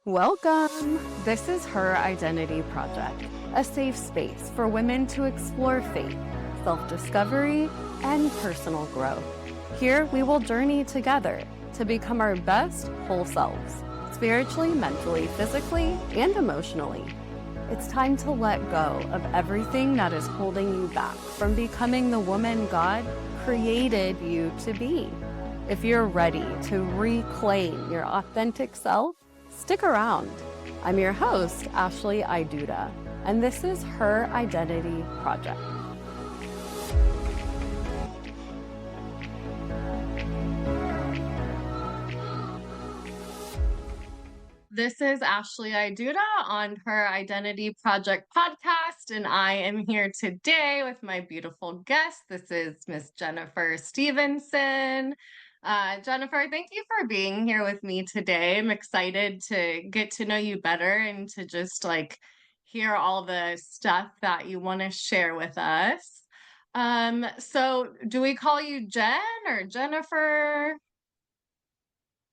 Welcome! This is Her Identity Project, a safe space for women to explore faith, self-discovery, and personal growth. Here, we will journey together to become our best whole selves, spiritually, mentally, physically, and emotionally. It's time to let go of everything that is holding you back from becoming the woman God created you to be. If you're ready to reclaim your authentic self, stick around. I'm your host, Ashley Iduda, and this is Her Identity Project. This is Ashley Iduda on Her Identity Project podcast, and I am here today with my beautiful guest. This is Miss Jennifer Stevenson. Jennifer, thank you for being here with me today. I'm excited to get to know you better and to just hear all the stuff that you want to share with us. So do we call you Jen or Jennifer?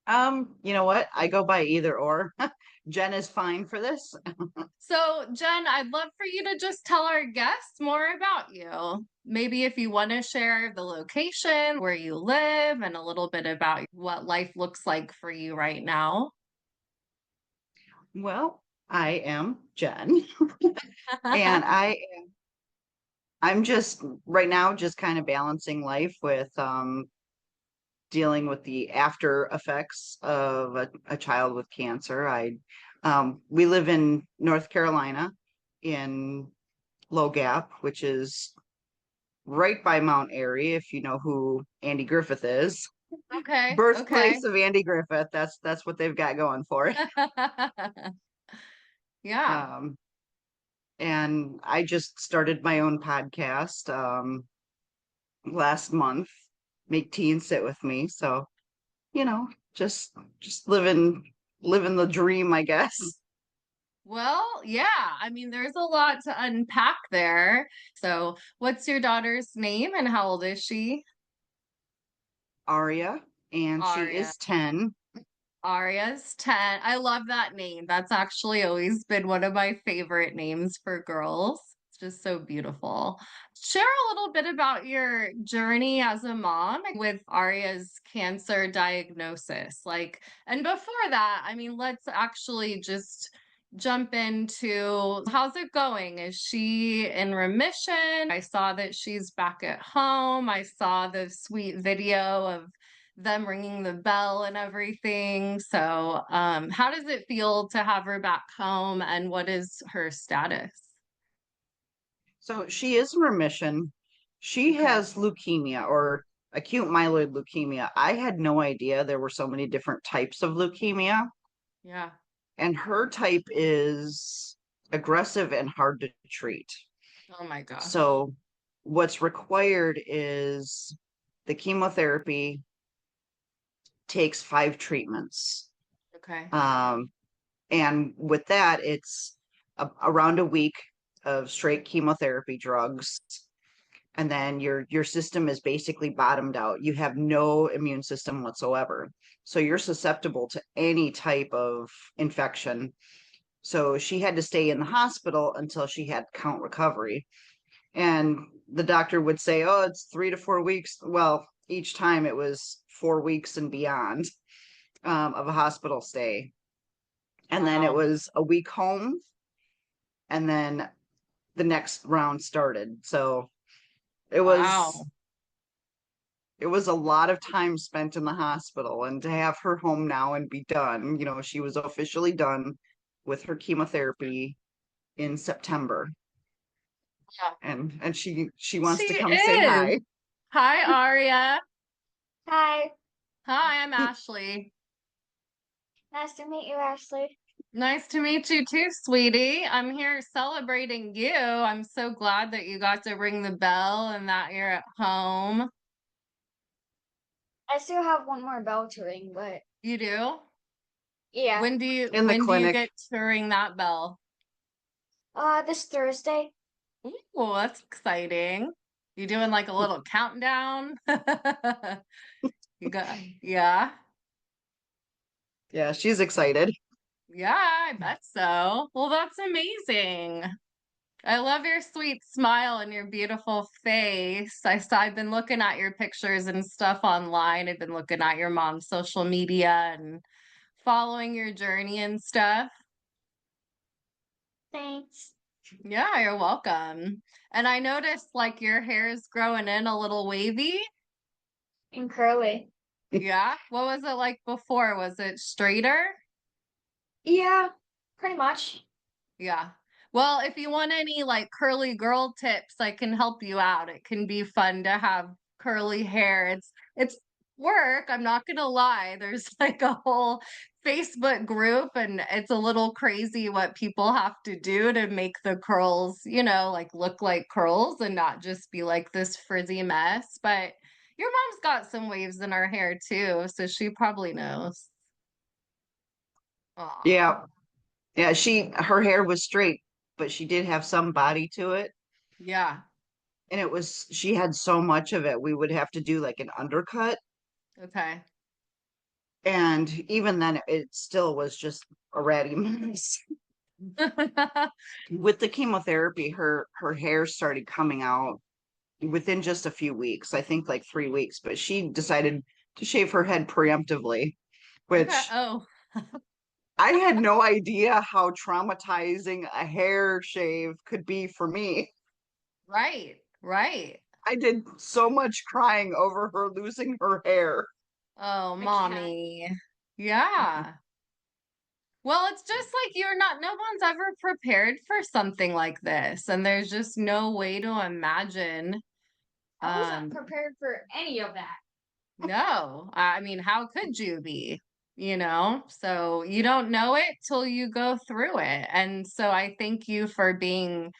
You know what? I go by either or. Jen is fine for this. So, Jen, I'd love for you to just tell our guests more about you. Maybe if you want to share the location where you live and a little bit about what life looks like for you right now. Well, I am Jen, and I'm just right now just kind of balancing life with dealing with the after effects of a child with cancer. We live in North Carolina in Low Gap, which is right by Mount Airy, if you know who Andy Griffith is. Okay, okay. Birthplace of Andy Griffith. That's what they've got going for it. Yeah. Um, and I just started my own podcast last month. Make teens sit with me. So, you know, just living the dream, I guess. Well, yeah. I mean, there's a lot to unpack there. So, what's your daughter's name and how old is she? Aria, and she Aria. is 10. Aria's 10. I love that name. That's actually always been one of my favorite names for girls. It's just so beautiful. Share a little bit about your journey as a mom with Aria's cancer diagnosis. And before that, I mean, let's actually just jump into how's it going? Is she in remission? I saw that she's back at home. I saw the sweet video of them ringing the bell and everything. So, how does it feel to have her back home and what is her status? So she is in remission. She Okay. has leukemia or acute myeloid leukemia. I had no idea there were so many different types of leukemia. Yeah. And her type is aggressive and hard to treat. Oh my gosh. So what's required is the chemotherapy takes 5 treatments. Okay. Um, and with that, it's around a week of straight chemotherapy drugs. And then your system is basically bottomed out. You have no immune system whatsoever. So you're susceptible to any type of infection. So she had to stay in the hospital until she had count recovery. And the doctor would say, oh, it's 3 to 4 weeks. Well, each time it was 4 weeks and beyond of a hospital stay. And then it Wow. was a week home. And then the next round started. So it was Wow. it was a lot of time spent in the hospital, and to have her home now and be done, she was officially done with her chemotherapy in September. Yeah. And she wants She to come say is. hi. Hi, Aria. Hi, Hi, I'm Ashley. nice to meet you, Ashley. Nice to meet you too, sweetie. I'm here celebrating you. I'm so glad that you got to ring the bell and that you're at home. I still have one more bell to ring, but You do? yeah. In the When do you clinic. get to ring that bell? This Thursday. Ooh, that's exciting. You doing like a little countdown? You got, yeah. Yeah, she's excited. Yeah, I bet so. Well, that's amazing. I love your sweet smile and your beautiful face. I've been looking at your pictures and stuff online. I've been looking at your mom's social media and following your journey and stuff. Thanks. Yeah, you're welcome. And I noticed like your hair is growing in a little wavy. And curly. Yeah. What was it like before? Was it straighter? Yeah, pretty much. Yeah. Well, if you want any like curly girl tips, I can help you out. It can be fun to have curly hair. It's work, I'm not gonna lie. There's like a whole Facebook group and it's a little crazy what people have to do to make the curls, like look like curls and not just be like this frizzy mess. But your mom's got some waves in her hair too, so she probably knows. Aw. Yeah. Yeah, her hair was straight, but she did have some body to it. Yeah. And she had so much of it, we would have to do like an undercut. Okay. And even then, it still was just a ratty mess. With the chemotherapy, her hair started coming out within just a few weeks, I think like 3 weeks, but she decided to shave her head preemptively, Okay. which Oh, I had no idea how traumatizing a hair shave could be for me. right, right. I did so much crying over her losing her hair. Oh, I can't. mommy. Yeah. Well, it's just like no one's ever prepared for something like this, and there's just no way to imagine. I wasn't Um, prepared for any of that. no, I mean, how could you be? So you don't know it till you go through it. And so I thank you for being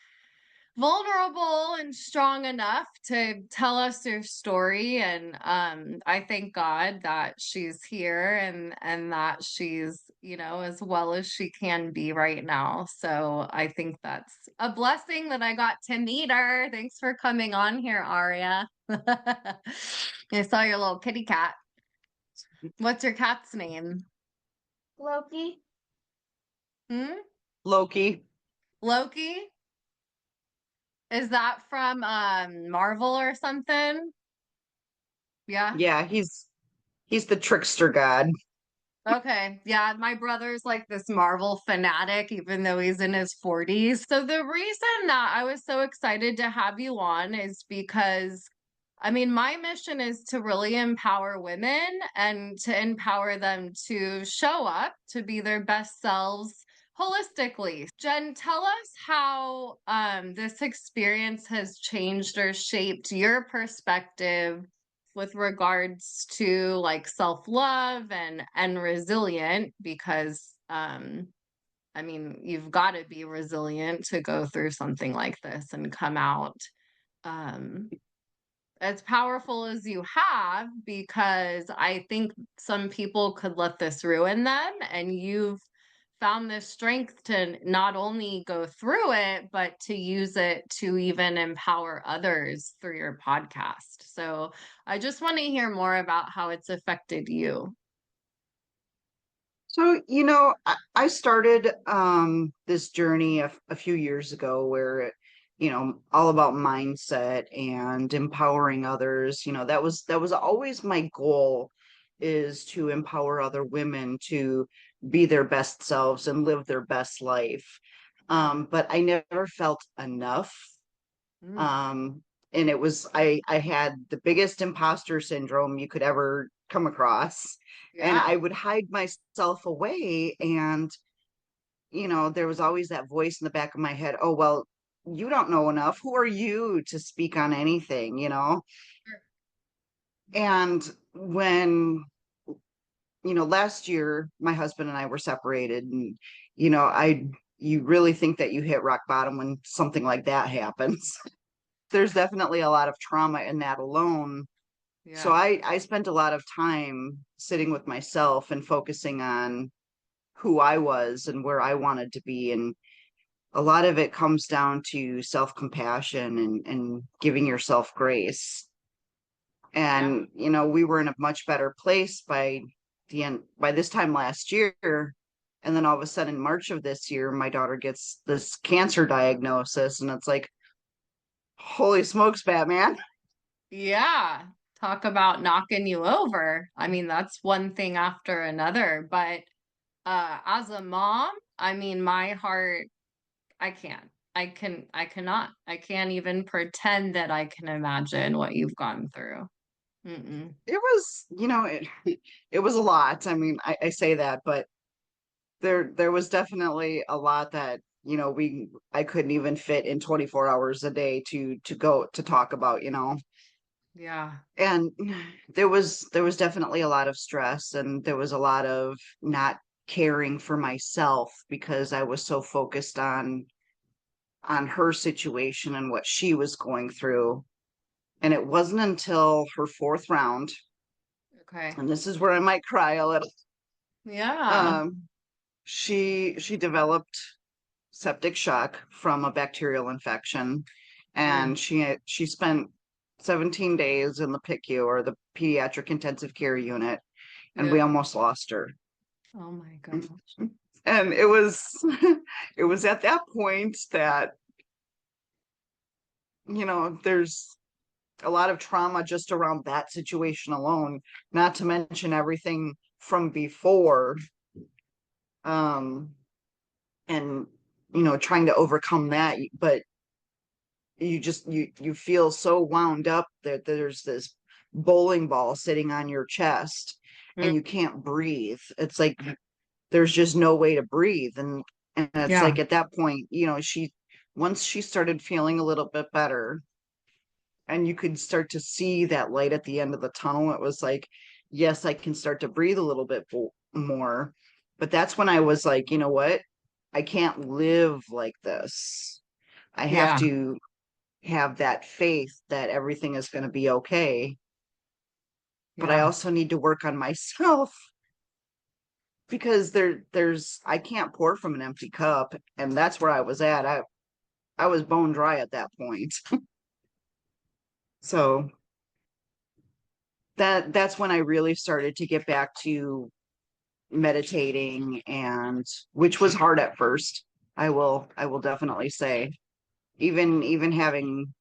vulnerable and strong enough to tell us your story, and I thank God that she's here and that she's as well as she can be right now. So I think that's a blessing that I got to meet her. Thanks for coming on here, Aria. I saw your little kitty cat. What's your cat's name? Loki? Hmm? Loki. Loki? Is that from Marvel or something? Yeah. Yeah, he's the trickster god. Okay. Yeah, my brother's like this Marvel fanatic, even though he's in his 40s. So the reason that I was so excited to have you on is because, I mean, my mission is to really empower women and to empower them to show up, to be their best selves holistically. Jen, tell us how this experience has changed or shaped your perspective with regards to like self-love and resilient, because I mean you've got to be resilient to go through something like this and come out um as powerful as you have, because I think some people could let this ruin them, and you've found this strength to not only go through it, but to use it to even empower others through your podcast. So I just want to hear more about how it's affected you. So, I started this journey a few years ago where, all about mindset and empowering others. That was always my goal, is to empower other women to be their best selves and live their best life. Yeah. But I never felt enough. Mm. Um, and I had the biggest imposter syndrome you could ever come across. And Yeah. I would hide myself away. And, there was always that voice in the back of my head, oh, well, you don't know enough. Who are you to speak on anything? Sure. And when, last year, my husband and I were separated, and, you really think that you hit rock bottom when something like that happens. There's definitely a lot of trauma in that alone. So Yeah. I spent a lot of time sitting with myself and focusing on who I was and where I wanted to be. And a lot of it comes down to self-compassion and giving yourself grace. Yeah. And, we were in a much better place by this time last year. And then all of a sudden, March of this year, my daughter gets this cancer diagnosis, and it's like, holy smokes, Batman. Yeah. Talk about knocking you over. I mean, that's one thing after another. But as a mom, I mean, my heart, I can't. I cannot. I can't even pretend that I can imagine what you've gone through. Mm-mm. It was, it was a lot. I mean, I say that, but there was definitely a lot that, I couldn't even fit in 24 hours a day to go to talk about, Yeah. And there was definitely a lot of stress, and there was a lot of not caring for myself because I was so focused on her situation and what she was going through. And it wasn't until her fourth round, Okay. and this is where I might cry a little. Yeah. Um, she developed septic shock from a bacterial infection, Mm. and she spent 17 days in the PICU, or the pediatric intensive care unit, and we Yeah. almost lost her. Oh my gosh. And it was it was at that point that, there's a lot of trauma just around that situation alone, not to mention everything from before. um and trying to overcome that, but you feel so wound up that there's this bowling ball sitting on your chest, Mm. and you can't breathe. It's like there's just no way to breathe. And it's Yeah. like at that point, once she started feeling a little bit better, and you could start to see that light at the end of the tunnel, it was like, yes, I can start to breathe a little bit more. But that's when I was like, you know what, I can't live like this. I have Yeah. to have that faith that everything is going to be okay. But I Yeah. also need to work on myself, because I can't pour from an empty cup, and that's where I was at. I was bone dry at that point. So that's when I really started to get back to meditating, and which was hard at first. I will definitely say, even having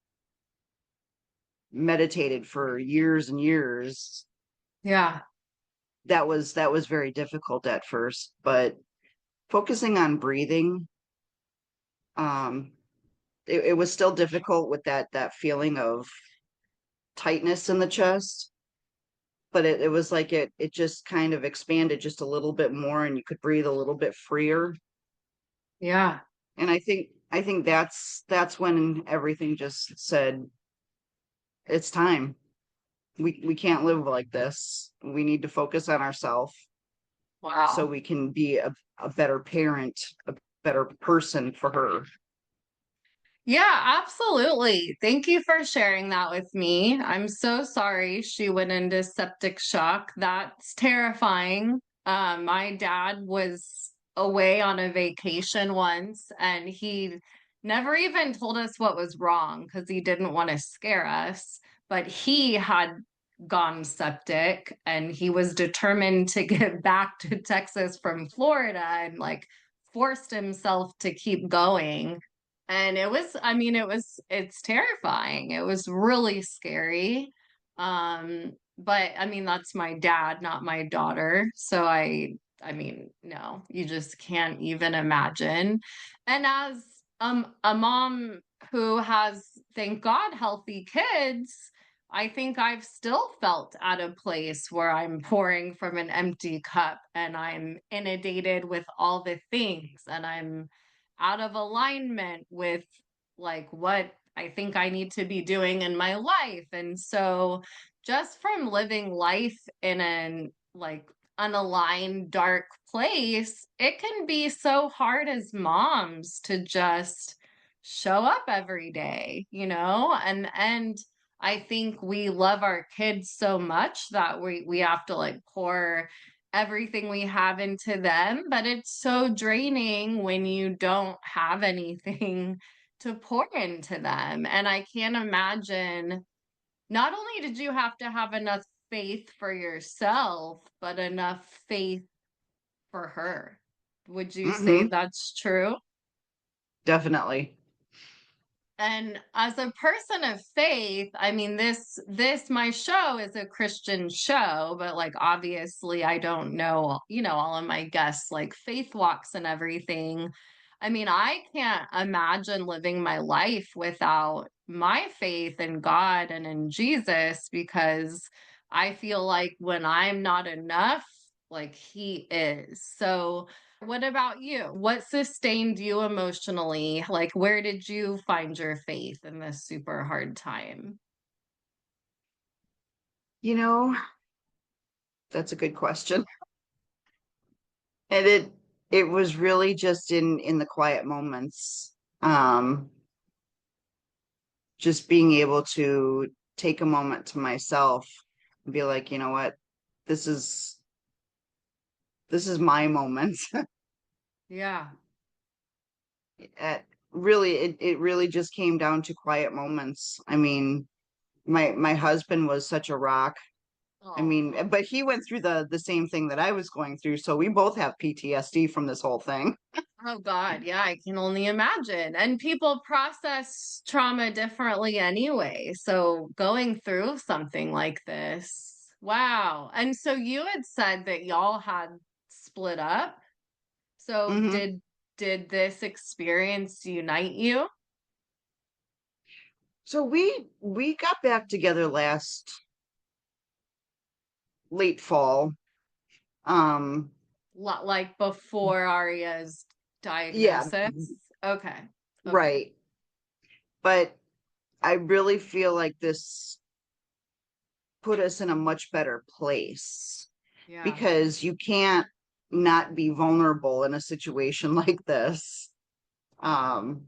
meditated for years and years, Yeah. that was very difficult at first. But focusing on breathing, um it was still difficult with that feeling of tightness in the chest, but it was like it just kind of expanded just a little bit more, and you could breathe a little bit freer. Yeah. And I think that's when everything just said, it's time. We can't live like this. We need to focus on ourselves so Wow. we can be a better parent, a better person for her. Yeah, absolutely. Thank you for sharing that with me. I'm so sorry she went into septic shock. That's terrifying. My dad was away on a vacation once, and he never even told us what was wrong because he didn't want to scare us. But he had gone septic, and he was determined to get back to Texas from Florida, and like forced himself to keep going. And it was, I mean, it's terrifying. It was really scary. But I mean, that's my dad, not my daughter. So I mean, no, you just can't even imagine. And as a mom who has, thank God, healthy kids, I think I've still felt at a place where I'm pouring from an empty cup, and I'm inundated with all the things, and I'm out of alignment with like what I think I need to be doing in my life. And so just from living life in an like unaligned dark place, it can be so hard as moms to just show up every day, and I think we love our kids so much that we have to like pour everything we have into them, but it's so draining when you don't have anything to pour into them. And I can't imagine, not only did you have to have enough faith for yourself, but enough faith for her. Would you say Hmm. that's true? Definitely. And as a person of faith, I mean, this my show is a Christian show, but like obviously I don't know, all of my guests like faith walks and everything. I mean, I can't imagine living my life without my faith in God and in Jesus, because I feel like when I'm not enough, like he is. So what about you? What sustained you emotionally? Like, where did you find your faith in this super hard time? You know, that's a good question. And it was really just in the quiet moments. Um, just being able to take a moment to myself and be like, you know what, this is this is my moment. Yeah. At, really, it really just came down to quiet moments. I mean, my husband was such a rock. I mean, Oh, but he went through the same thing that I was going through, so we both have PTSD from this whole thing. oh God. Yeah, I can only imagine. And people process trauma differently anyway. So going through something like this, wow. And so you had said that y'all had split up. So Hmm. did this experience unite you? So we got back together last late fall. Um, Like before Aria's yeah, diagnosis? Okay. Okay. right. But I really feel like this put us in a much better place Yeah. because you can't not be vulnerable in a situation like this. Um,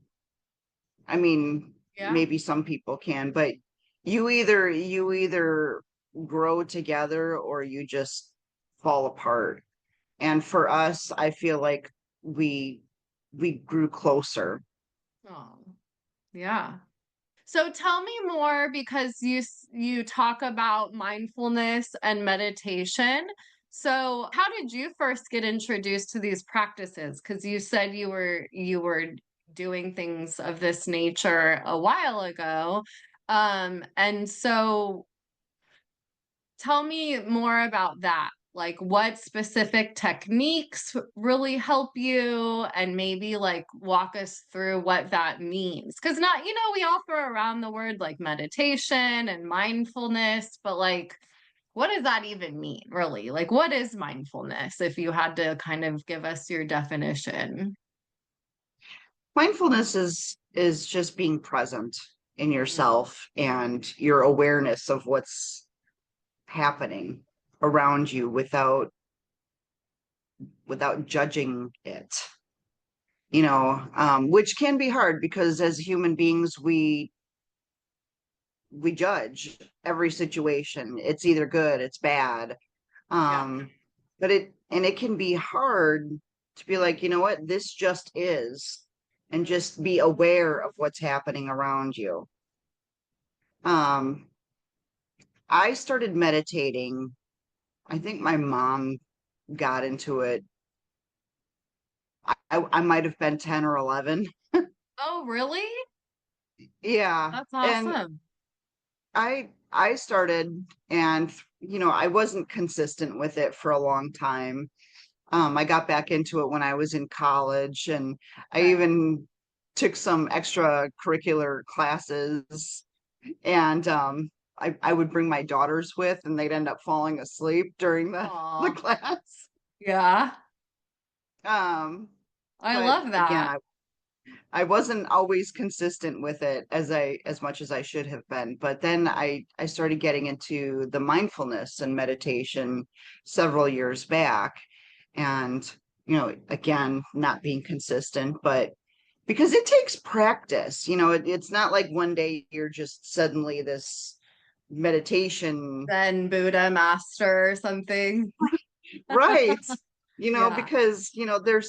I mean, Yeah. maybe some people can, but you either grow together or you just fall apart. And for us, I feel like we we grew closer. Oh, yeah. So tell me more, because you talk about mindfulness and meditation. So how did you first get introduced to these practices? Because you said you were doing things of this nature a while ago. And so tell me more about that. Like, what specific techniques really help you, and maybe like walk us through what that means. Because not, we all throw around the word like meditation and mindfulness, but like, what does that even mean, really? Like, what is mindfulness if you had to kind of give us your definition? Mindfulness is just being present in Mm, yourself and your awareness of what's happening around you without judging it. Which can be hard because as human beings we judge every situation. It's either good, it's bad. yeah, um but it can be hard to be like, you know what, this just is, and mm, just be aware of what's happening around you. um I started meditating. I think my mom got into it. I might have been 10 or 11. oh, really? Yeah. That's And awesome. I started, and I wasn't consistent with it for a long time. I got back into it when I was in college, and I Okay. even took some extracurricular classes. And I would bring my daughters with, and they'd end up falling asleep during the Aw. class. Yeah, Um, I but love again, that. I wasn't always consistent with it as much as I should have been. But then I started getting into the mindfulness and meditation several years back. And, again, not being consistent, but because it takes practice, it's not like one day you're just suddenly this meditation. Zen Buddha master or something. Right. Yeah, Because,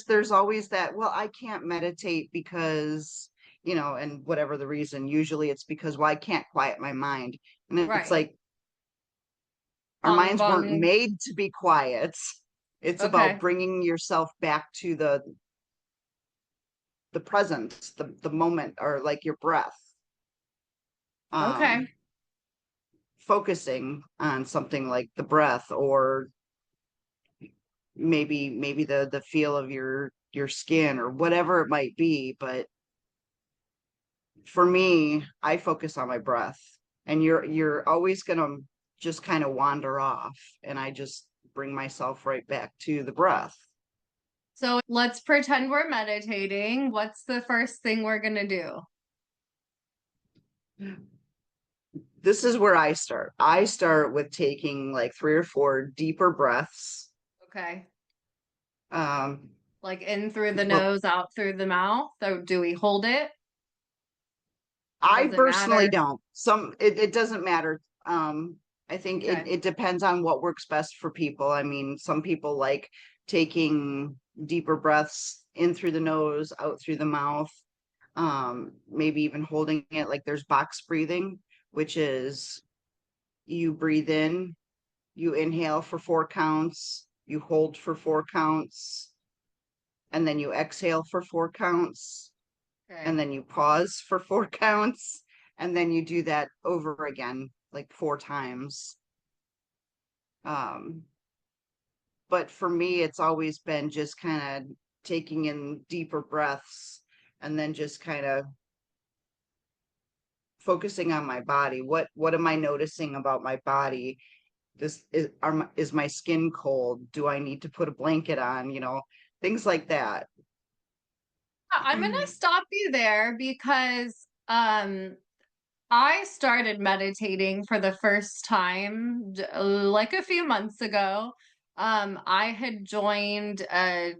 there's always that, well, I can't meditate because, and whatever the reason, usually it's because, well, I can't quiet my mind. And it's right. like our Bong minds weren't bong. made to be quiet. It's about Okay. bringing yourself back to the present, the moment, or like your breath. Okay. Um, Focusing on something like the breath, or maybe the feel of your skin, or whatever it might be. But for me, I focus on my breath, and you're always gonna just kind of wander off, and I just bring myself right back to the breath. So let's pretend we're meditating. What's the first thing we're gonna do? This is where I start. I start with taking like 3 or 4 deeper breaths. Okay. Um, Like in through the but nose, out through the mouth. So do we hold it? I Does it personally matter? don't. It doesn't matter. I think Okay. it depends on what works best for people. I mean, some people like taking deeper breaths in through the nose, out through the mouth. Maybe even holding it. Like there's box breathing, which is you breathe in, you inhale for 4 counts, you hold for 4 counts, and then you exhale for 4 counts, and Okay. then you pause for 4 counts, and then you do that over again like 4 times. um but for me, it's always been just kind of taking in deeper breaths, and then just kind of focusing on my body. What am I noticing about my body? Is my skin cold? Do I need to put a blanket on? Things like that. I'm gonna stop you there because I started meditating for the first time like a few months ago. I had joined a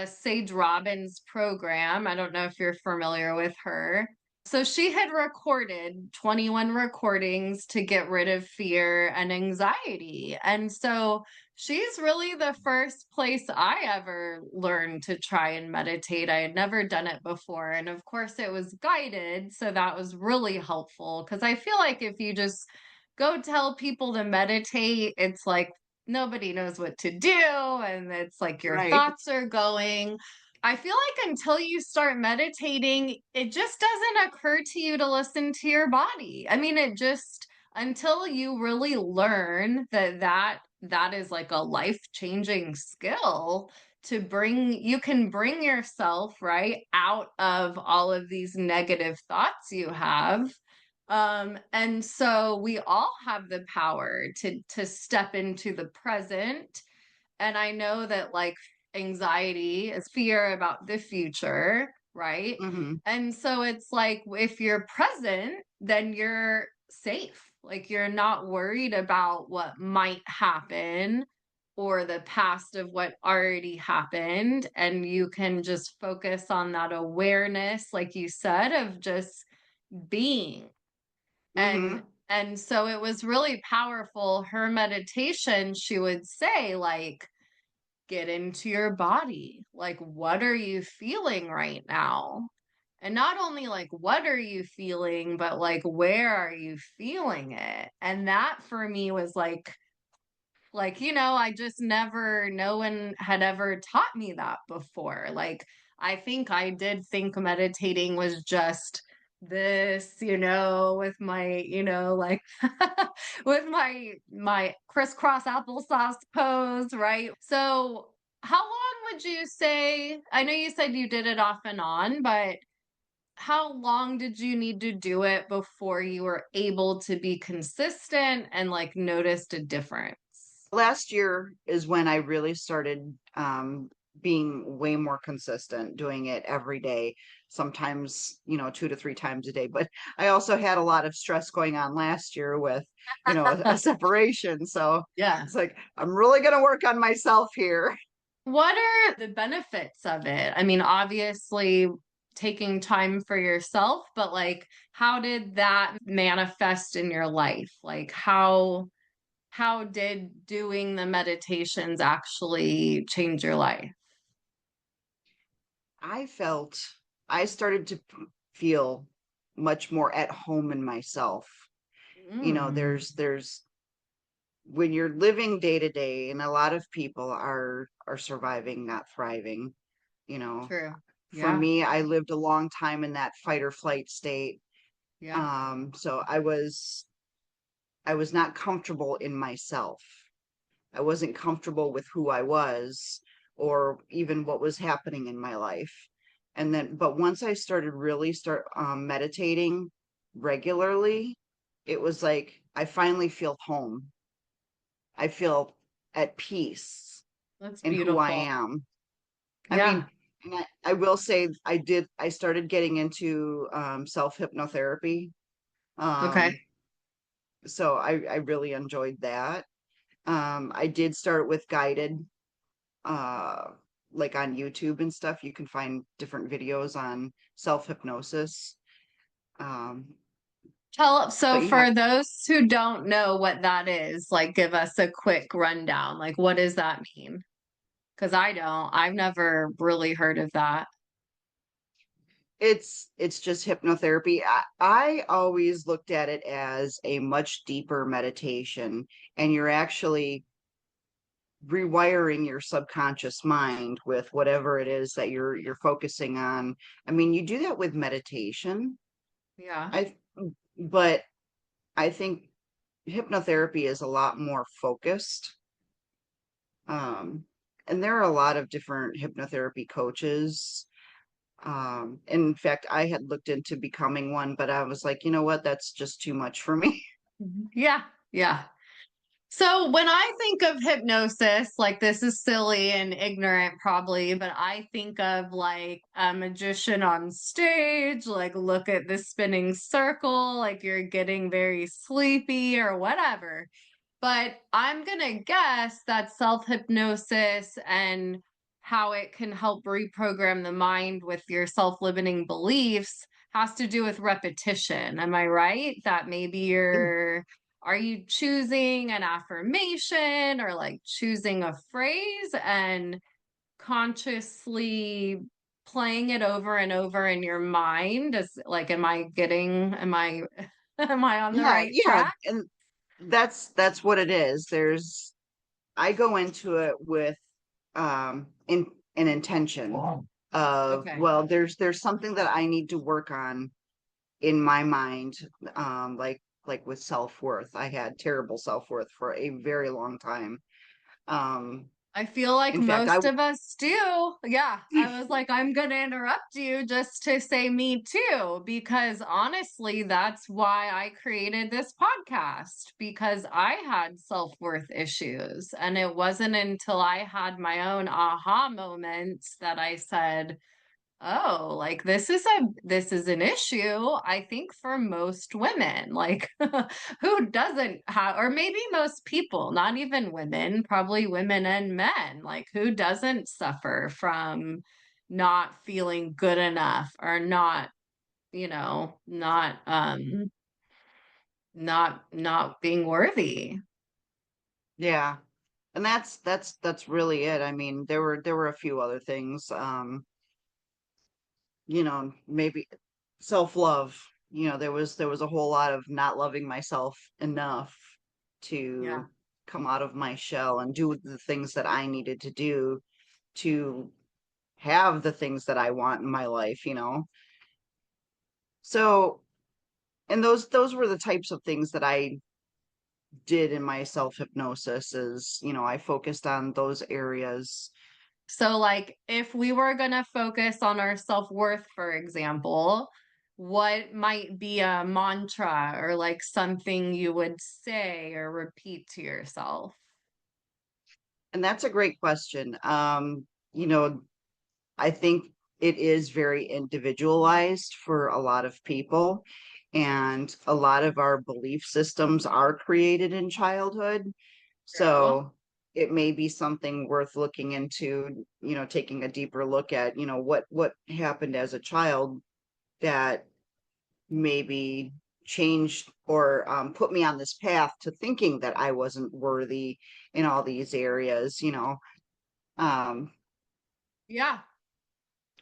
Sage Robbins program. I don't know if you're familiar with her. So she had recorded 21 recordings to get rid of fear and anxiety. And so she's really the first place I ever learned to try and meditate. I had never done it before. And of course, it was guided. So that was really helpful because I feel like if you just go tell people to meditate, it's like nobody knows what to do. And it's like your Right. thoughts are going. I feel like until you start meditating, it just doesn't occur to you to listen to your body. I mean, it just until you really learn that is like a life-changing skill to bring you can bring yourself right out of all of these negative thoughts you have. And so we all have the power to step into the present. And I know that like anxiety is fear about the future, right? Hmm. And so it's like if you're present, then you're safe. Like you're not worried about what might happen or the past of what already happened. And you can just focus on that awareness, like you said, of just being. And Hmm. and so it was really powerful. Her meditation, she would say, like, get into your body. Like, what are you feeling right now? And not only like, what are you feeling, but like, where are you feeling it? And that for me was like, I just never, no one had ever taught me that before. Like, I think I did think meditating was just this, with my, like with my crisscross applesauce pose, right? So, how long would you say? I know you said you did it off and on, but how long did you need to do it before you were able to be consistent and like noticed a difference? Last year is when I really started being way more consistent, doing it every day, sometimes, 2 to 3 times a day. But I also had a lot of stress going on last year with, a separation. So Yeah. it's like, I'm really going to work on myself here. What are the benefits of it? I mean, obviously taking time for yourself, but like how did that manifest in your life? Like how did doing the meditations actually change your life? I felt I started to feel much more at home in myself. Mm. There's when you're living day to day, and a lot of people are surviving, not thriving, you know. True. For Yeah. me, I lived a long time in that fight or flight state. Yeah. So I was not comfortable in myself. I wasn't comfortable with who I was or even what was happening in my life. And then, but once I started really start meditating regularly, it was like I finally feel home. I feel at peace That's in who I beautiful. am. I Yeah. mean, and I will say I started getting into self hypnotherapy. Okay. Um, so I really enjoyed that. I did start with guided, uh, like on YouTube and stuff. You can find different videos on self hypnosis. Um, So but yeah, for those who don't know what that is, like give us a quick rundown. Like what does that mean? Because I don't. I've never really heard of that. it's just hypnotherapy. I always looked at it as a much deeper meditation, and you're actually rewiring your subconscious mind with whatever it is that you're focusing on. I mean, you do that with meditation. Yeah. I but I think hypnotherapy is a lot more focused. Um, and there are a lot of different hypnotherapy coaches. In fact, I had looked into becoming one, but I was like, you know what? That's just too much for me. Yeah. Yeah. So when I think of hypnosis, like this is silly and ignorant probably, but I think of like a magician on stage, like look at the spinning circle, like you're getting very sleepy or whatever. But I'm gonna guess that self-hypnosis and how it can help reprogram the mind with your self-limiting beliefs has to do with repetition. Am I right? That maybe you're are you choosing an affirmation or like choosing a phrase and consciously playing it over and over in your mind? Is like, am I, am I on the Yeah, right yeah, track? and that's what it is. I go into it with in an intention of, Okay. well, there's something that I need to work on in my mind, like with self-worth. I had terrible self-worth for a very long time. Um, I feel like in fact, I most of us do. Yeah, I was like, I'm going to interrupt you just to say me too, because honestly, that's why I created this podcast, because I had self-worth issues. And it wasn't until I had my own aha moments that I said, oh, like this is an issue, I think, for most women. Like who doesn't have, or maybe most people, not even women, probably women and men, like who doesn't suffer from not feeling good enough or not, not being worthy. yeah, and that's really it. I mean, there were a few other things. Maybe self-love. There was a whole lot of not loving myself enough Yeah. to come out of my shell and do the things that I needed to do to have the things that I want in my life. So, and those were the types of things that I did in my self-hypnosis is, I focused on those areas. So, like, if we were going to focus on our self-worth, for example, what might be a mantra or like something you would say or repeat to yourself? And that's a great question. You know, I think it is very individualized for a lot of people, and a lot of our belief systems are created in childhood. True. So it may be something worth looking into, taking a deeper look at, what happened as a child that maybe changed or put me on this path to thinking that I wasn't worthy in all these areas. Um, Yeah.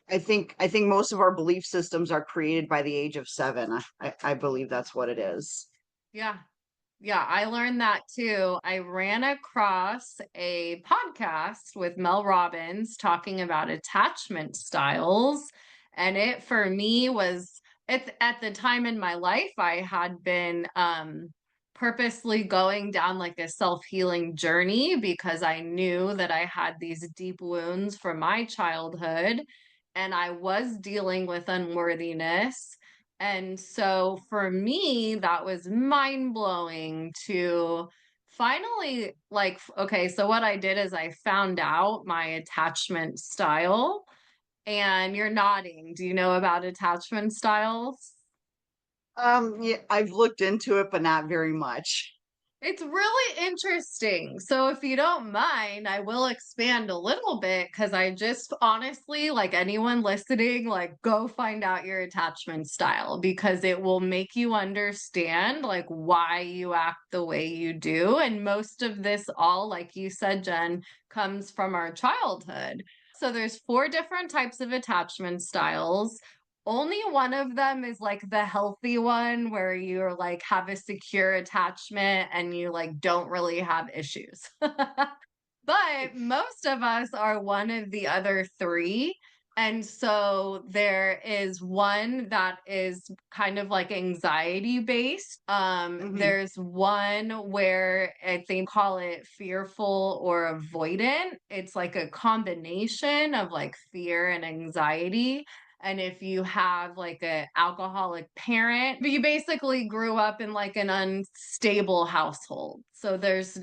I think most of our belief systems are created by the age of 7. I believe that's what it is. Yeah. Yeah, I learned that too. I ran across a podcast with Mel Robbins talking about attachment styles. And it for me was it's at the time in my life I had been purposely going down like a self-healing journey because I knew that I had these deep wounds from my childhood and I was dealing with unworthiness. And so for me, that was mind blowing to finally, like, okay, so what I did is I found out my attachment style. And you're nodding. Do you know about attachment styles? Yeah, I've looked into it, but not very much. It's really interesting. So, if you don't mind, I will expand a little bit because I just honestly, like anyone listening, like go find out your attachment style because it will make you understand like why you act the way you do. And most of this, all like you said, Jen, comes from our childhood. So, there's four different types of attachment styles. Only one of them is like the healthy one where you're like have a secure attachment and you like don't really have issues. But most of us are one of the other three. And so there is one that is kind of like anxiety based. Hmm. There's one where I think call it fearful or avoidant. It's like a combination of like fear and anxiety. And if you have like a alcoholic parent, but you basically grew up in like an unstable household. So there's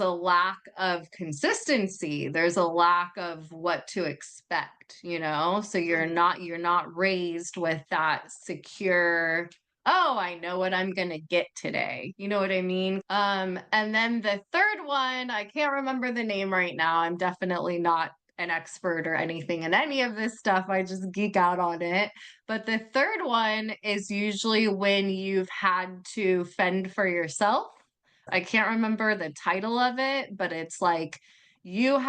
a lack of consistency. There's a lack of what to expect, you know? So you're not raised with that secure, oh, I know what I'm going to get today. You know what I mean? And then the third one, I can't remember the name right now. I'm definitely not an expert or anything in any of this stuff. I just geek out on it. But the third one is usually when you've had to fend for yourself. I can't remember the title of it, but it's like you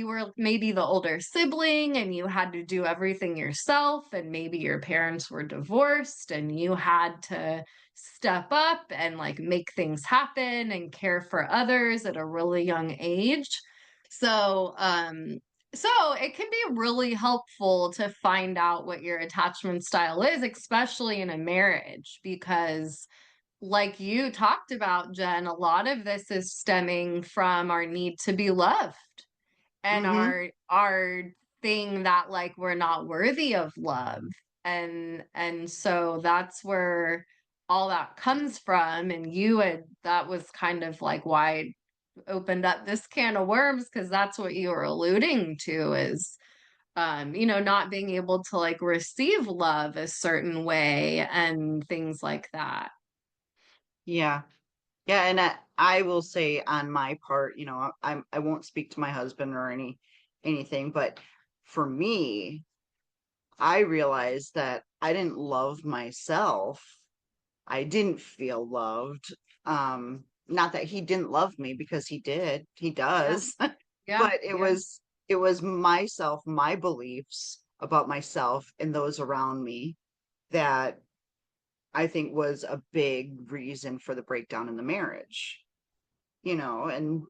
were maybe the older sibling and you had to do everything yourself and maybe your parents were divorced and you had to step up and like make things happen and care for others at a really young age. So, so it can be really helpful to find out what your attachment style is, especially in a marriage, because like you talked about, Jen, a lot of this is stemming from our need to be loved and Hmm. our thing that like we're not worthy of love. And so that's where all that comes from. And you had that was kind of like why I opened up this can of worms because that's what you were alluding to is not being able to like receive love a certain way and things like that. Yeah. Yeah, and I will say on my part, I won't speak to my husband or anything, but for me, I realized that I didn't love myself. I didn't feel loved. Not that he didn't love me because he did. He Yeah, does. yeah, But it yeah. was it was myself, my beliefs about myself and those around me that I think was a big reason for the breakdown in the marriage. And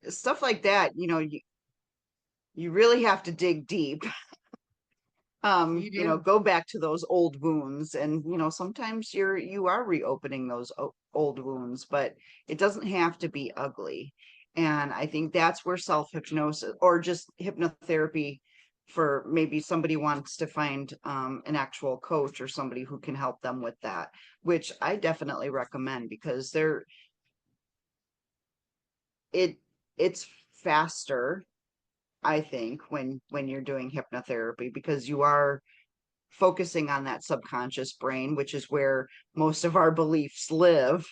stuff like that, you really have to dig deep. You do. Go back to those old wounds, and sometimes you are reopening those old wounds, but it doesn't have to be ugly. And I think that's where self-hypnosis or just hypnotherapy, for maybe somebody wants to find an actual coach or somebody who can help them with that, which I definitely recommend, because it it's faster, I think, when you're doing hypnotherapy, because you are focusing on that subconscious brain, which is where most of our beliefs live.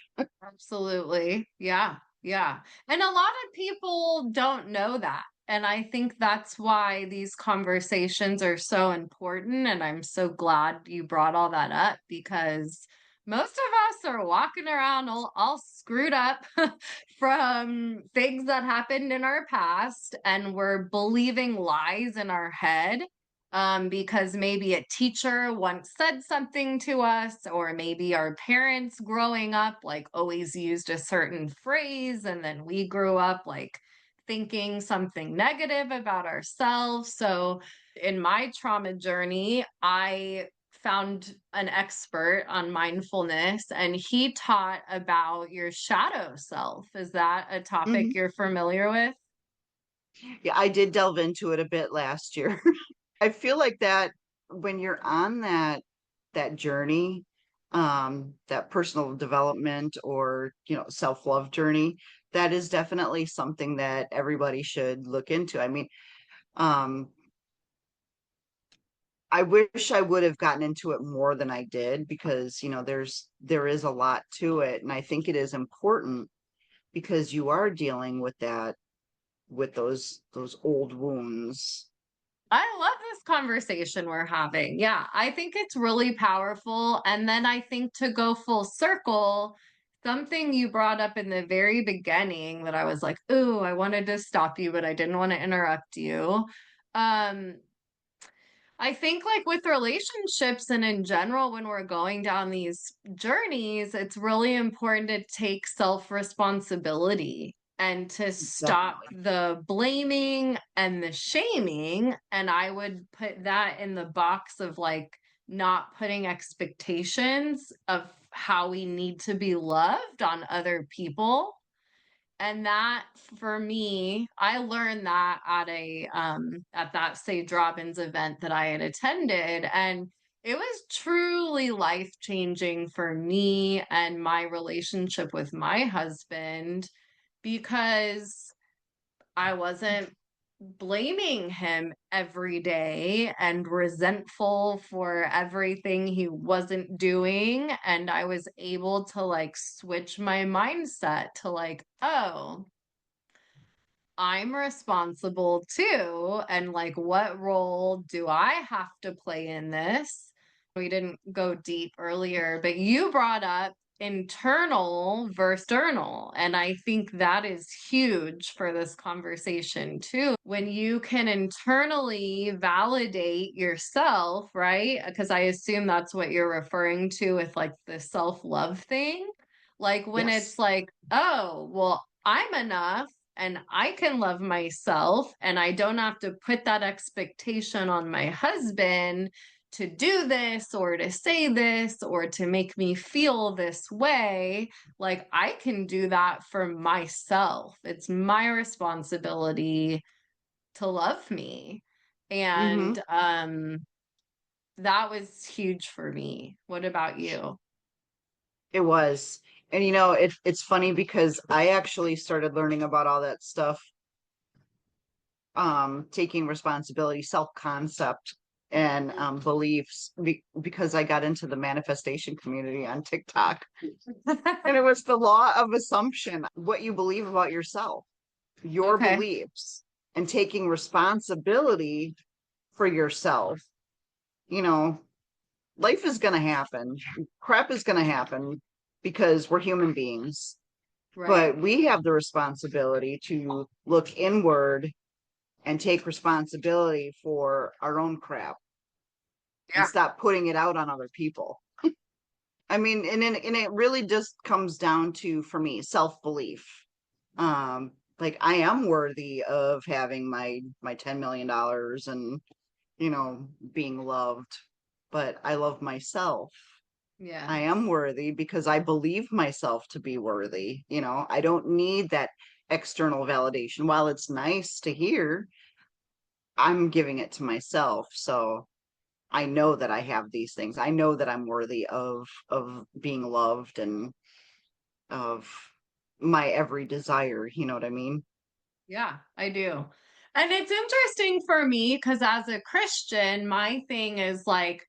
Absolutely. Yeah. Yeah. And a lot of people don't know that. And I think that's why these conversations are so important. And I'm so glad you brought all that up because most of us are walking around all screwed up from things that happened in our past, and we're believing lies in our head because maybe a teacher once said something to us, or maybe our parents growing up like always used a certain phrase, and then we grew up like thinking something negative about ourselves. So in my trauma journey, I found an expert on mindfulness and he taught about your shadow self. Is that a topic Hmm. you're familiar with? Yeah, I did delve into it a bit last year. I feel like that when you're on that journey, that personal development or, self-love journey, that is definitely something that everybody should look into. I mean, um, I wish I would have gotten into it more than I did because, there is a lot to it. And I think it is important because you are dealing with that, with those old wounds. I love this conversation we're having. Yeah, I think it's really powerful. And then I think to go full circle, something you brought up in the very beginning that I was like, ooh, I wanted to stop you, but I didn't want to interrupt you. Um, I think like with relationships and in general, when we're going down these journeys, it's really important to take self-responsibility and to stop Definitely. the blaming and the shaming. And I would put that in the box of like not putting expectations of how we need to be loved on other people. And that for me, I learned that at that Sage Robbins event that I had attended. And it was truly life changing for me and my relationship with my husband because I wasn't blaming him every day and resentful for everything he wasn't doing. And I was able to like switch my mindset to like, oh, I'm responsible too. And like, what role do I have to play in this? We didn't go deep earlier, but you brought up internal versus external. And I think that is huge for this conversation too. When you can internally validate yourself, right? Because I assume that's what you're referring to with like the self love thing. Like when it's Yes. like, oh, well, I'm enough and I can love myself and I don't have to put that expectation on my husband to do this or to say this or to make me feel this way. Like I can do that for myself. It's my responsibility to love me. Hmm. And that was huge for me. What about you? It was. And it's funny because I actually started learning about all that stuff, taking responsibility, self-concept, and beliefs because I got into the manifestation community on TikTok. And it was the law of assumption, what you believe about yourself, your Okay. beliefs, and taking responsibility for yourself. You know, life is going to happen, crap is going to happen because we're human beings, Right. but we have the responsibility to look inward and take responsibility for our own crap and Yeah. stop putting it out on other people. I mean, and it really just comes down to, for me, self-belief. Like I am worthy of having my $10 million and, being loved, but I love myself. Yeah. I am worthy because I believe myself to be worthy. I don't need that external validation. While it's nice to hear, I'm giving it to myself. So I know that I have these things. I know that I'm worthy of being loved and of my every desire. You know what I mean? Yeah, I do. And it's interesting for me because as a Christian, my thing is like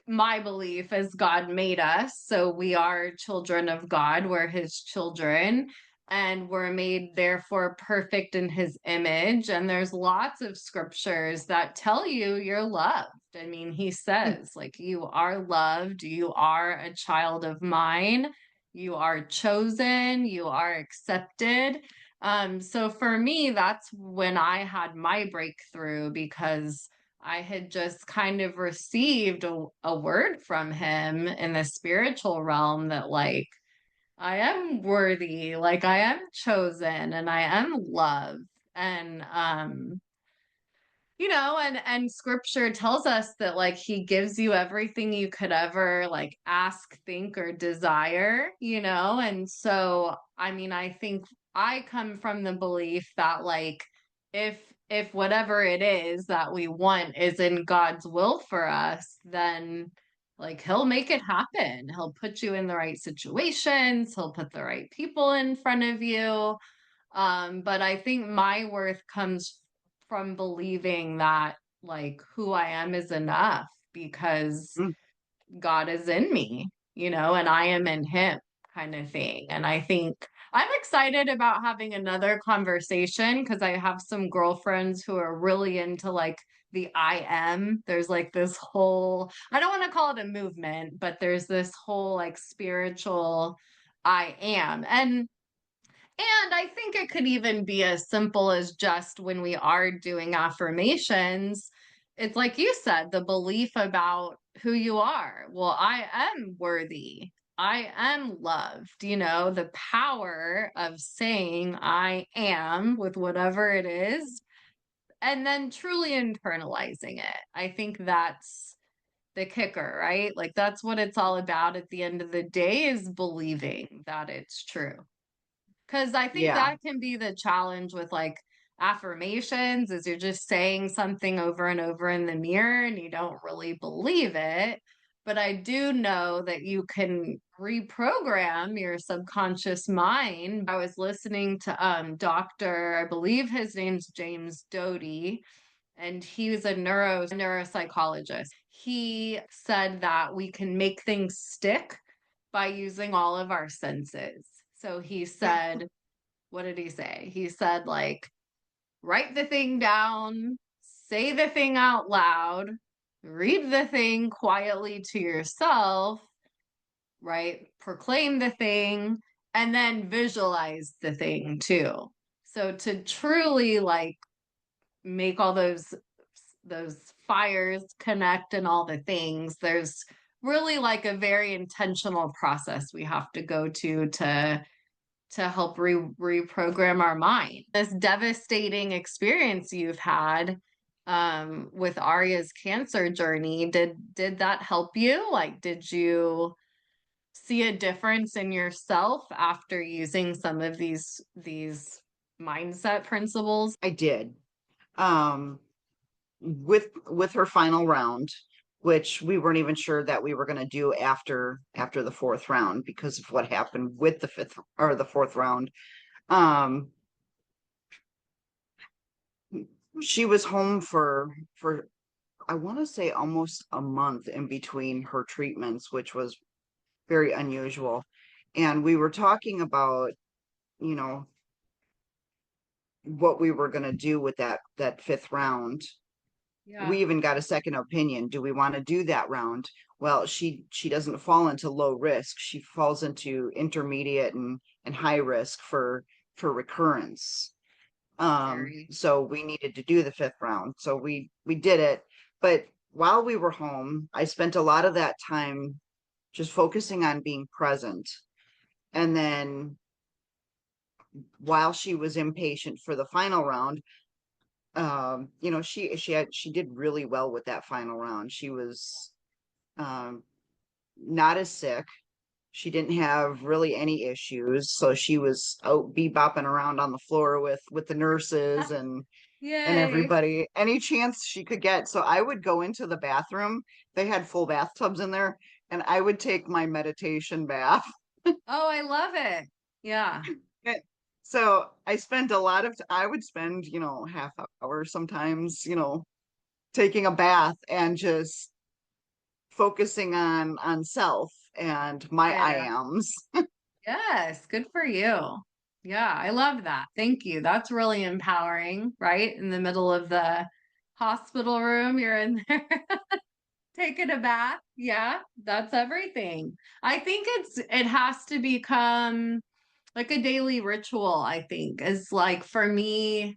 my belief is God made us. So we are children of God, we're his children, and we're made therefore perfect in his image. And there's lots of scriptures that tell you you're loved. I mean, he says, like, you are loved, you are a child of mine, you are chosen, you are accepted. So for me, that's when I had my breakthrough because I had just kind of received a word from him in the spiritual realm that like I am worthy, like I am chosen and I am loved. And and scripture tells us that like he gives you everything you could ever like ask, think, or desire, and so I mean, I think I come from the belief that like if if whatever it is that we want is in God's will for us, then like he'll make it happen. He'll put you in the right situations, he'll put the right people in front of you. But I think my worth comes from believing that like who I am is enough because Mm. God is in me, and I am in him kind of thing. And I think I'm excited about having another conversation because I have some girlfriends who are really into like the I am. There's like this whole, I don't want to call it a movement, but there's this whole like spiritual I am. And I think it could even be as simple as just when we are doing affirmations, it's like you said, the belief about who you are. Well, I am worthy. I am loved, the power of saying I am with whatever it is, and then truly internalizing it. I think that's the kicker, right? Like that's what it's all about at the end of the day is believing that it's true. Because I think Yeah. that can be the challenge with like affirmations is you're just saying something over and over in the mirror and you don't really believe it. But I do know that you can reprogram your subconscious mind. I was listening to Dr. I believe his name's James Doty, and he was a neuropsychologist. He said that we can make things stick by using all of our senses. So he said, what did he say? He said, like, write the thing down, say the thing out loud, read the thing quietly to yourself, right? Proclaim the thing, and then visualize the thing too. So to truly like make all those fires connect and all the things, there's really like a very intentional process we have to go to help reprogram our mind. This devastating experience you've had with Aria's cancer journey, did that help you? Like, did you see a difference in yourself after using some of these mindset principles? I did. Um, with her final round, which we weren't even sure that we were going to do after the fourth round because of what happened with the fifth or the fourth round. Um, she was home for I want to say almost a month in between her treatments, which was very unusual. And we were talking about, you know, what we were going to do with that fifth round. Yeah, We even got a second opinion. Do we want to do that round? Well, she doesn't fall into low risk. She falls into intermediate and high risk for recurrence. very. So we needed to do the fifth round. So we did it. But while we were home, I spent a lot of that time just focusing on being present. And then while she was impatient for the final round, she did really well with that final round. She was um not as sick. She didn't have really any issues, so she was out bebopping around on the floor with the nurses and Yay. everybody any chance she could get. So I would go into the bathroom. They had full bathtubs in there, and I would take my meditation bath. Oh, I love it. Yeah. Eh, So I spent a lot of I would spend, half hour sometimes, taking a bath and just focusing on self and my I Yeah. ams. Yes, good for you. Yeah, I love that. Thank you. That's really empowering, right? In the middle of the hospital room, you're in there taking a bath. Yeah, that's everything. I think it has to become like a daily ritual, I think. Is like for me,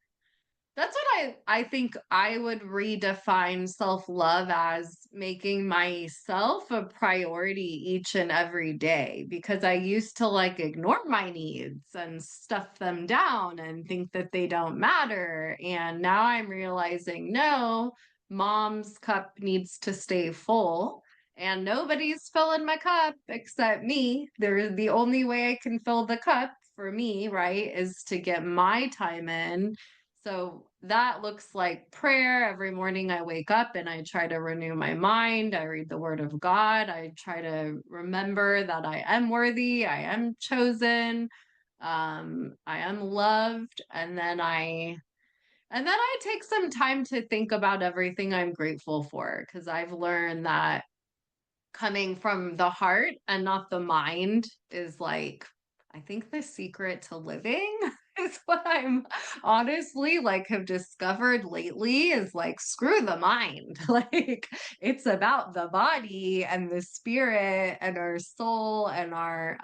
That's what I think I would redefine self-love as making myself a priority each and every day because I used to like ignore my needs and stuff them down and think that they don't matter. And now I'm realizing no, mom's cup needs to stay full. And nobody's filling my cup except me. The only way I can fill the cup for me, right, is to get my time in. So that looks like prayer. Every morning I wake up and I try to renew my mind. I read the word of God. I try to remember that I am worthy, I am chosen, I am loved. And then I take some time to think about everything I'm grateful for because I've learned that coming from the heart and not the mind is like I think the secret to living is what I'm honestly like have discovered lately is like screw the mind. Like it's about the body and the spirit and our soul and our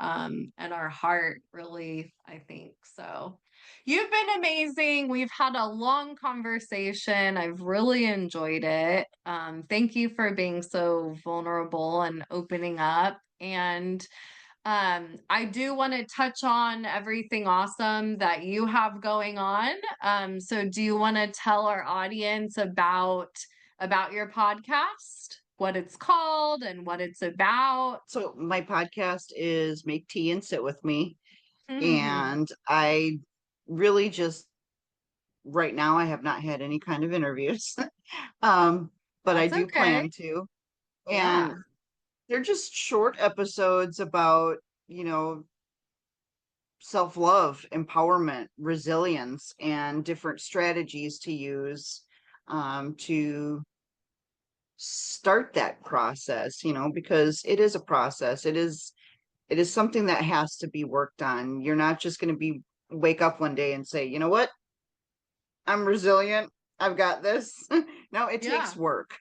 heart really, I think. So you've been amazing. We've had a long conversation. I've really enjoyed it. Thank you for being so vulnerable and opening up. And I do want to touch on everything awesome that you have going on. So do you want to tell our audience about your podcast, what it's called and what it's about? So my podcast is Make Tea and Sit With Me. Mhm. And I really just right now I have not had any kind of interviews. um, but I That's do okay. plan to. And Yeah. they're just short episodes about, you know, self-love, empowerment, resilience, and different strategies to use to start that process, because it is a process. It is something that has to be worked on. You're not just going to be wake up one day and say, you know what, I'm resilient. I've got this. No, it takes Yeah. work.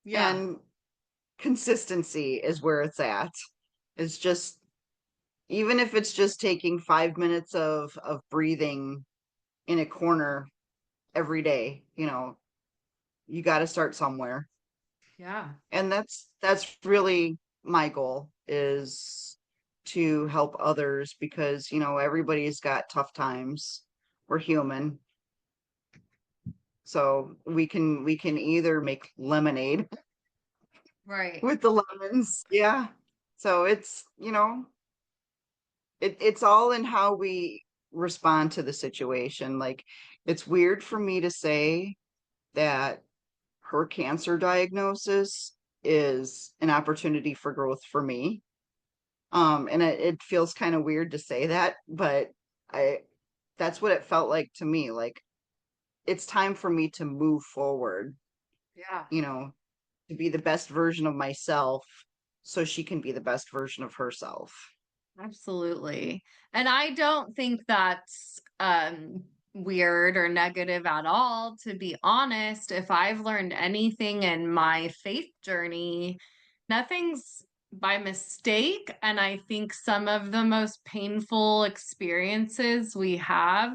Yeah. And consistency is where it's at. It's just even if it's just taking 5 minutes of breathing in a corner every day, you got to start somewhere. Yeah. And that's really my goal is to help others because, everybody's got tough times. We're human. So we can either make lemonade Right. with the lemons. Yeah. So it's all in how we respond to the situation. Like it's weird for me to say that her cancer diagnosis is an opportunity for growth for me. And it feels kind of weird to say that, but I that's what it felt like to me. Like it's time for me to move forward, Yeah. you know, to be the best version of myself so she can be the best version of herself. Absolutely. And I don't think that's weird or negative at all, to be honest. If I've learned anything in my faith journey, nothing's by mistake. And I think some of the most painful experiences we have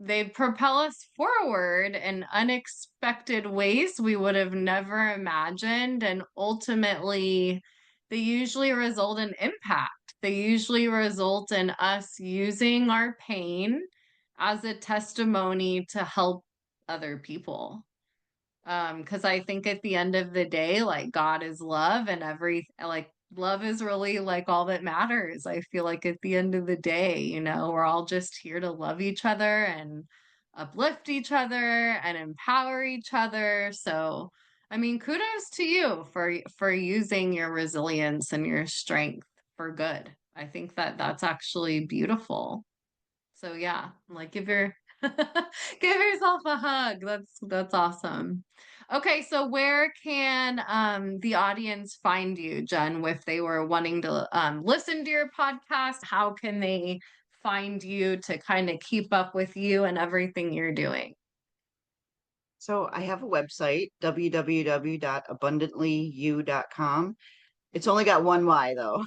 they propel us forward in unexpected ways we would have never imagined, and ultimately they usually result in impact. They usually result in us using our pain as a testimony to help other people. Because I think at the end of the day, like God is love and love is really like all that matters. I feel like at the end of the day, we're all just here to love each other and uplift each other and empower each other. So, I mean, kudos to you for using your resilience and your strength for good. I think that that's actually beautiful. So yeah, like give your give yourself a hug. That's awesome. Okay, so where can the audience find you, Jen, if they were wanting to listen to your podcast? How can they find you to kind of keep up with you and everything you're doing? So I have a website, www.abundantlyu.com. It's only got one Y though,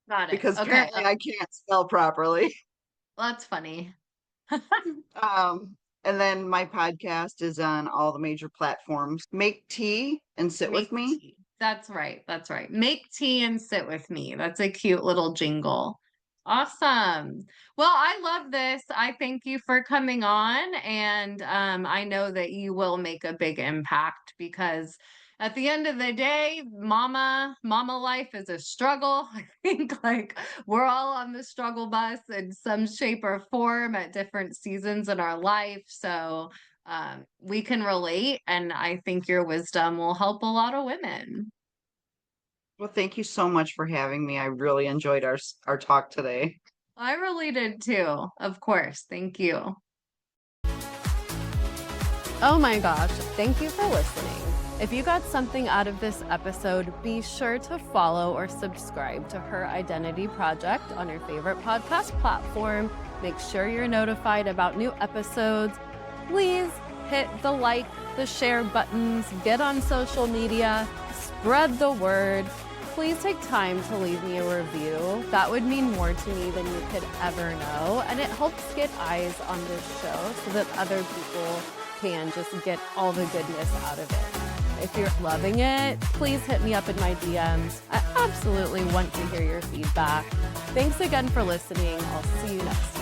Got it. because Okay, apparently I can't spell properly. that's funny. And then my podcast is on all the major platforms. Make tea and sit with Make me. tea. That's right. That's right. Make tea and sit with me. That's a cute little jingle. Awesome. Well, I love this. I thank you for coming on, and I know that you will make a big impact because at the end of the day, mama life is a struggle. I think like we're all on the struggle bus in some shape or form at different seasons in our life. So we can relate, and I think your wisdom will help a lot of women. Well, thank you so much for having me. I really enjoyed our talk today. I really did too, of course. Thank you. Oh my gosh, thank you for listening. If you got something out of this episode, be sure to follow or subscribe to Her Identity Project on your favorite podcast platform. Make sure you're notified about new episodes. Please hit the like, the share buttons, get on social media, spread the word. Please take time to leave me a review. That would mean more to me than you could ever know, and it helps get eyes on this show so that other people can just get all the goodness out of it. If you're loving it, please hit me up in my DMs. I absolutely want to hear your feedback. Thanks again for listening. I'll see you next time.